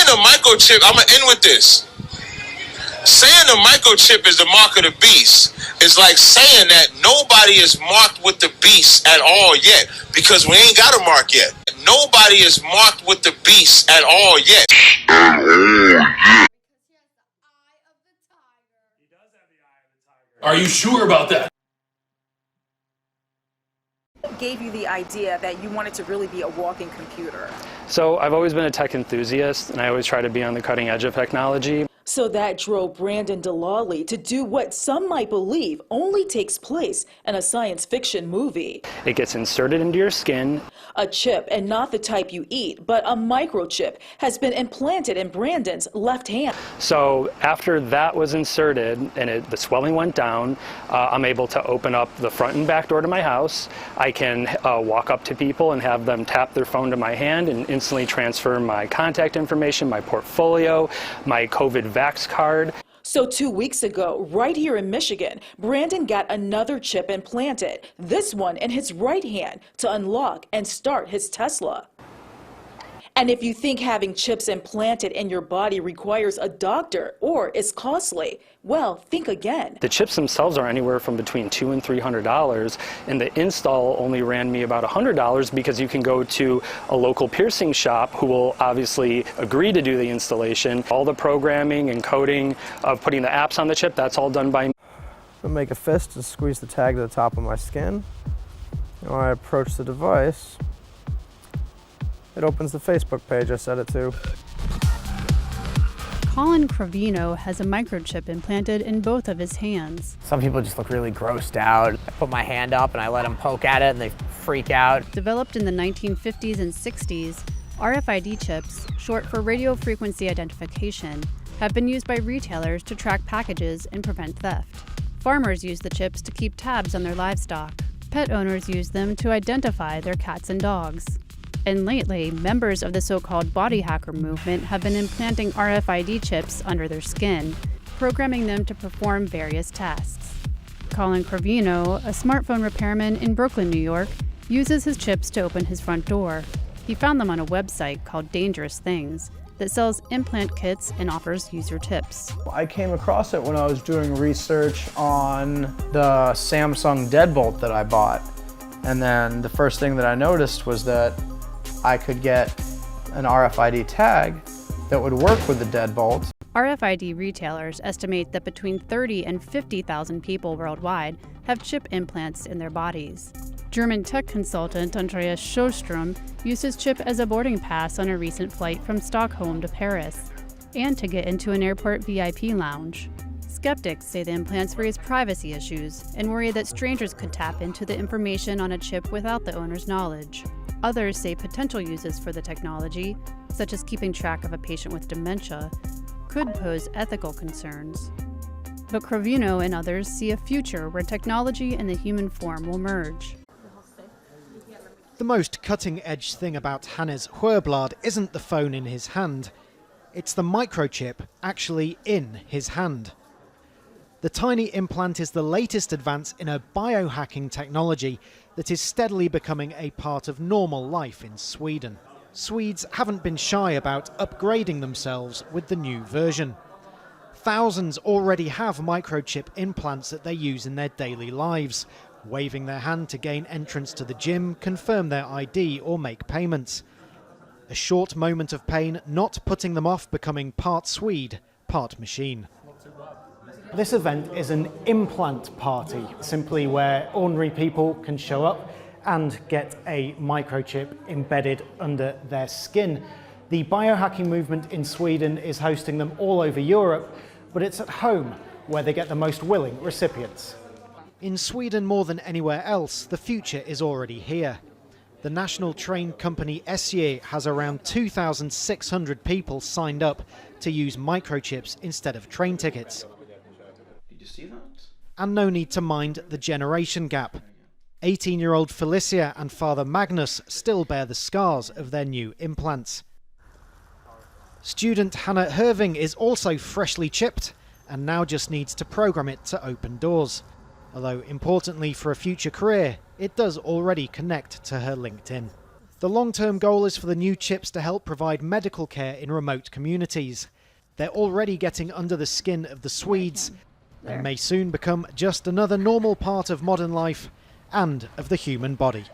the microchip, I'm going to end with this. Saying the microchip is the mark of the beast is like saying that nobody is marked with the beast at all yet, because we ain't got a mark yet. Nobody is marked with the beast at all yet. Are you sure about that? What gave you the idea that you wanted to really be a walking computer? So I've always been a tech enthusiast, and I always try to be on the cutting edge of technology. So that drove Brandon Delali to do what some might believe only takes place in a science fiction movie. It gets inserted into your skin. A chip, and not the type you eat, but a microchip, has been implanted in Brandon's left hand. So after that was inserted and the swelling went down, I'm able to open up the front and back door to my house. I can walk up to people and have them tap their phone to my hand and instantly transfer my contact information, my portfolio, my COVID Vax card. So 2 weeks ago, right here in Michigan, Brandon got another chip implanted, this one in his right hand, to unlock and start his Tesla. And if you think having chips implanted in your body requires a doctor or is costly, well, think again. The chips themselves are anywhere from between $200 and $300, and the install only ran me about $100 because you can go to a local piercing shop who will obviously agree to do the installation. All the programming and coding of putting the apps on the chip, that's all done by me. I'll make a fist and squeeze the tag to the top of my skin. When I approach the device, it opens the Facebook page I set it to. Colin Cravino has a microchip implanted in both of his hands. Some people just look really grossed out. I put my hand up and I let them poke at it and they freak out. Developed in the 1950s and 60s, RFID chips, short for radio frequency identification, have been used by retailers to track packages and prevent theft. Farmers use the chips to keep tabs on their livestock. Pet owners use them to identify their cats and dogs. And lately, members of the so-called body hacker movement have been implanting RFID chips under their skin, programming them to perform various tasks. Colin Cravino, a smartphone repairman in Brooklyn, New York, uses his chips to open his front door. He found them on a website called Dangerous Things that sells implant kits and offers user tips. I came across it when I was doing research on the Samsung deadbolt that I bought. And then the first thing that I noticed was that I could get an RFID tag that would work with the deadbolt. RFID retailers estimate that between 30 and 50,000 people worldwide have chip implants in their bodies. German tech consultant Andreas Sjöström used his chip as a boarding pass on a recent flight from Stockholm to Paris, and to get into an airport VIP lounge. Skeptics say the implants raise privacy issues and worry that strangers could tap into the information on a chip without the owner's knowledge. Others say potential uses for the technology, such as keeping track of a patient with dementia, could pose ethical concerns. But Cravino and others see a future where technology and the human form will merge. The most cutting-edge thing about Hannes Huerblad isn't the phone in his hand. It's the microchip actually in his hand. The tiny implant is the latest advance in a biohacking technology that is steadily becoming a part of normal life in Sweden. Swedes haven't been shy about upgrading themselves with the new version. Thousands already have microchip implants that they use in their daily lives, waving their hand to gain entrance to the gym, confirm their ID or make payments. A short moment of pain not putting them off becoming part Swede, part machine. This event is an implant party, simply where ordinary people can show up and get a microchip embedded under their skin. The biohacking movement in Sweden is hosting them all over Europe, but it's at home where they get the most willing recipients. In Sweden more than anywhere else, the future is already here. The national train company SJ has around 2,600 people signed up to use microchips instead of train tickets. And no need to mind the generation gap. 18-year-old Felicia and father Magnus still bear the scars of their new implants. Student Hannah Herving is also freshly chipped and now just needs to program it to open doors. Although importantly for a future career, it does already connect to her LinkedIn. The long-term goal is for the new chips to help provide medical care in remote communities. They're already getting under the skin of the Swedes and may soon become just another normal part of modern life and of the human body.